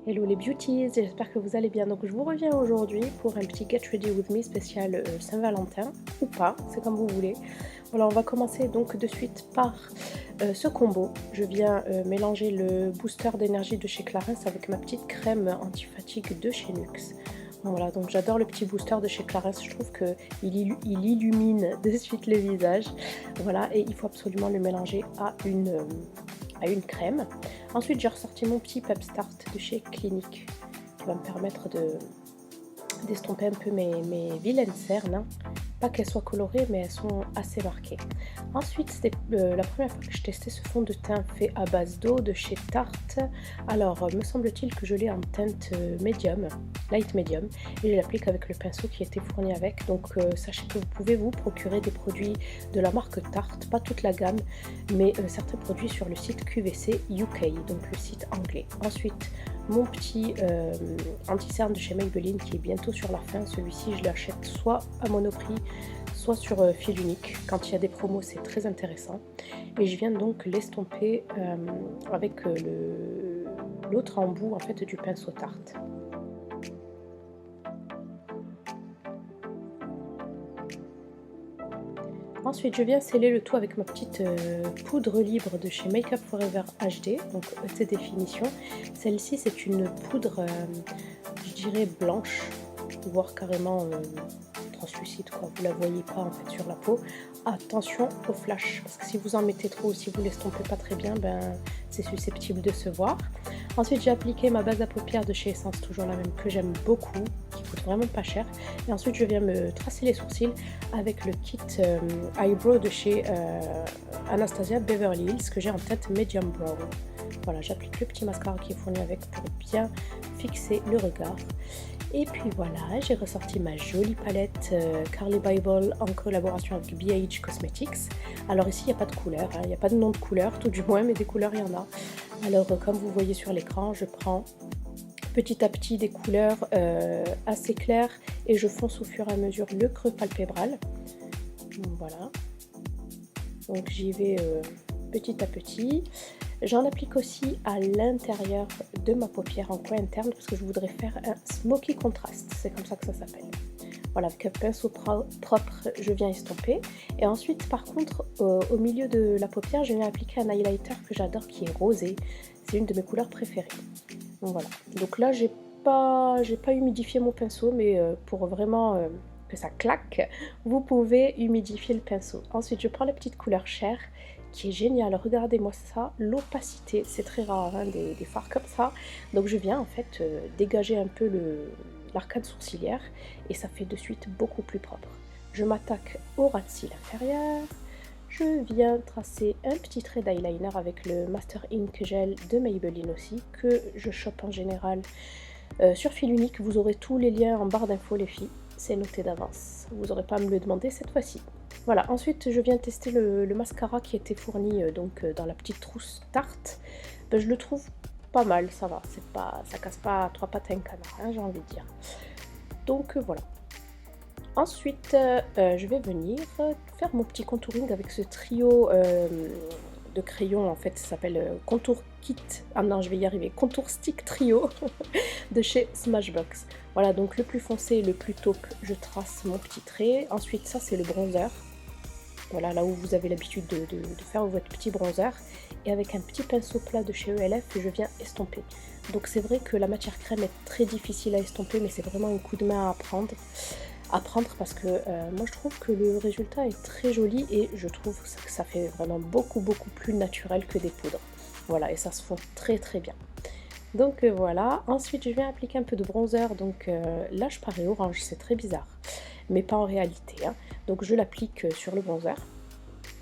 Hello les beauties, j'espère que vous allez bien. Donc je vous reviens aujourd'hui pour un petit Get Ready With Me spécial Saint-Valentin, ou pas, c'est comme vous voulez. Voilà, on va commencer donc de suite par ce combo. Je viens mélanger le booster d'énergie de chez Clarins avec ma petite crème anti-fatigue de chez Nuxe. Voilà, donc j'adore le petit booster de chez Clarins, je trouve qu'il illumine de suite le visage. Voilà, et il faut absolument le mélanger à une crème. Ensuite, j'ai ressorti mon petit Pep Start de chez Clinique qui va me permettre d'estomper un peu mes vilaines cernes. Hein. Pas qu'elles soient colorées, mais elles sont assez marquées. Ensuite, c'était la première fois que je testais ce fond de teint fait à base d'eau de chez Tarte. Alors, me semble-t-il que je l'ai en teinte médium, light medium, et je l'applique avec le pinceau qui était fourni avec. Donc, sachez que vous pouvez vous procurer des produits de la marque Tarte, pas toute la gamme, mais certains produits sur le site QVC UK, donc le site anglais. Ensuite, mon petit anti-cerne de chez Maybelline qui est bientôt sur la fin. Celui-ci, je l'achète soit à Monoprix, soit sur fil unique. Quand il y a des promos, c'est très intéressant. Et je viens donc l'estomper avec l'autre embout en fait du pinceau Tarte. Ensuite, je viens sceller le tout avec ma petite poudre libre de chez Make Up Forever HD, donc haute définition. Celle-ci, c'est une poudre, je dirais blanche, voire carrément translucide, quoi. Vous la voyez pas en fait sur la peau. Attention au flash, parce que si vous en mettez trop ou si vous l'estompez pas très bien, ben c'est susceptible de se voir. Ensuite, j'ai appliqué ma base à paupières de chez Essence, toujours la même que j'aime beaucoup, qui coûte vraiment pas cher. Et ensuite, je viens me tracer les sourcils avec le kit Eyebrow de chez Anastasia Beverly Hills que j'ai en tête Medium Brown. Voilà, j'applique le petit mascara qui est fourni avec pour bien fixer le regard. Et puis voilà, j'ai ressorti ma jolie palette Carly Bible en collaboration avec BH Cosmetics. Alors ici, il n'y a pas de couleur, hein, il n'y a pas de nom de couleur, tout du moins, mais des couleurs, il y en a. Alors comme vous voyez sur l'écran, je prends petit à petit des couleurs assez claires et je fonce au fur et à mesure le creux palpébral. Voilà. Donc j'y vais petit à petit. J'en applique aussi à l'intérieur de ma paupière en coin interne parce que je voudrais faire un smoky contrast, c'est comme ça que ça s'appelle. Voilà, avec un pinceau propre, je viens estomper. Et ensuite, par contre, au milieu de la paupière, je viens appliquer un highlighter que j'adore qui est rosé. C'est une de mes couleurs préférées. Donc voilà. Donc là, j'ai pas humidifié mon pinceau, mais pour vraiment que ça claque, vous pouvez humidifier le pinceau. Ensuite, je prends la petite couleur chair qui est géniale. Regardez-moi ça, l'opacité, c'est très rare hein, des fards comme ça. Donc je viens en fait dégager un peu l'arcade sourcilière et ça fait de suite beaucoup plus propre. Je m'attaque au ras de cils inférieur. Je viens tracer un petit trait d'eyeliner avec le Master Ink Gel de Maybelline aussi, que je chope en général sur fil unique. Vous aurez tous les liens en barre d'infos les filles, c'est noté d'avance. Vous n'aurez pas à me le demander cette fois-ci. Voilà, ensuite je viens tester le mascara qui était fourni dans la petite trousse Tarte. Ben, je le trouve pas mal, ça va, ça casse pas trois pattes à un canard, hein, j'ai envie de dire. Donc voilà. Ensuite, je vais venir faire mon petit contouring avec ce trio de crayons, en fait, ça s'appelle Contour Kit. Ah non, je vais y arriver. Contour Stick Trio de chez Smashbox. Voilà, donc le plus foncé et le plus taupe, je trace mon petit trait. Ensuite, ça, c'est le bronzer. Voilà, là où vous avez l'habitude de faire votre petit bronzer. Et avec un petit pinceau plat de chez ELF, je viens estomper. Donc c'est vrai que la matière crème est très difficile à estomper, mais c'est vraiment un coup de main à prendre parce que moi je trouve que le résultat est très joli et je trouve que ça fait vraiment beaucoup plus naturel que des poudres. Voilà, et ça se fond très très bien. Donc voilà, ensuite je viens appliquer un peu de bronzer, donc là je parais orange, c'est très bizarre, mais pas en réalité. Hein. Donc je l'applique sur le bronzer.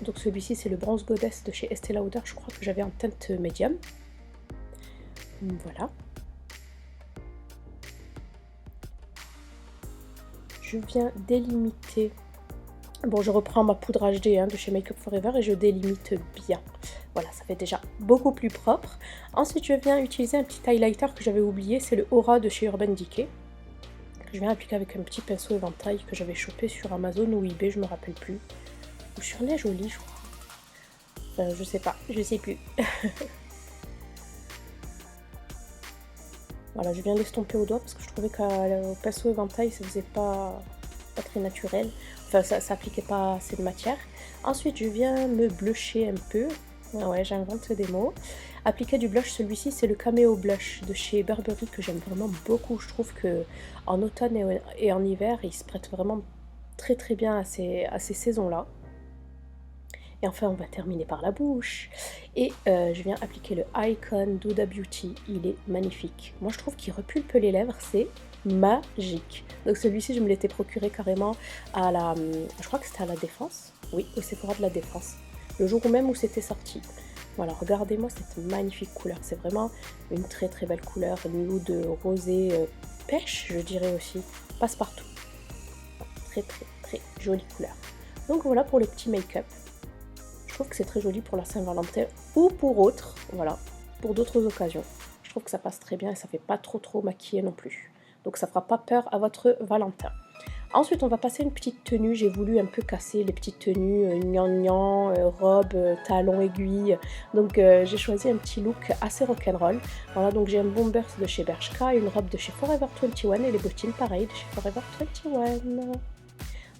Donc celui-ci c'est le Bronze Goddess de chez Estée Lauder, je crois que j'avais en teinte médium. Voilà. Je viens délimiter. Bon, je reprends ma poudre HD hein, de chez Make Up Forever et je délimite bien. Voilà, ça fait déjà beaucoup plus propre. Ensuite, je viens utiliser un petit highlighter que j'avais oublié, c'est le Aura de chez Urban Decay. Je viens appliquer avec un petit pinceau éventail que j'avais chopé sur Amazon ou eBay, je me rappelle plus. Ou sur Les Jolies, je crois. Je sais pas, je sais plus. Voilà, je viens l'estomper au doigt parce que je trouvais qu'au pinceau éventail, ça faisait pas très naturel. Enfin, ça appliquait pas assez de matière. Ensuite, je viens me blusher un peu. Ah ouais, j'invente des mots. Appliquer du blush, celui-ci, c'est le Cameo Blush de chez Burberry que j'aime vraiment beaucoup. Je trouve que en automne et en hiver, il se prête vraiment très très bien à ces saisons-là. Et enfin, on va terminer par la bouche. Et je viens appliquer le Icon d'Huda Beauty. Il est magnifique. Moi, je trouve qu'il repulpe les lèvres. C'est magique. Donc celui-ci, je me l'étais procuré carrément à la... Je crois que c'était à la Défense. Oui, au Sephora de la Défense. Le jour même où c'était sorti. Voilà, regardez-moi cette magnifique couleur. C'est vraiment une très très belle couleur. Une nude rosé pêche, je dirais aussi. Passe-partout. Très très très jolie couleur. Donc voilà pour le petit make-up. Je trouve que c'est très joli pour la Saint-Valentin ou pour autres, voilà, pour d'autres occasions. Je trouve que ça passe très bien et ça fait pas trop maquillé non plus. Donc ça fera pas peur à votre Valentin. Ensuite, on va passer une petite tenue. J'ai voulu un peu casser les petites tenues gnangnan, robe, talons aiguilles. Donc j'ai choisi un petit look assez rock'n'roll. Voilà, donc j'ai un bomber de chez Bershka, une robe de chez Forever 21 et les bottines pareil de chez Forever 21.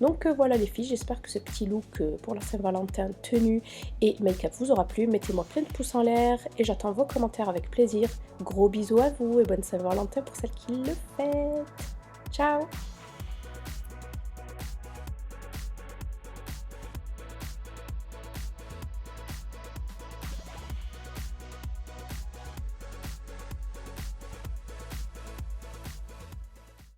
Donc voilà les filles, j'espère que ce petit look pour la Saint-Valentin tenue et make-up vous aura plu. Mettez-moi plein de pouces en l'air et j'attends vos commentaires avec plaisir. Gros bisous à vous et bonne Saint-Valentin pour celles qui le fêtent. Ciao!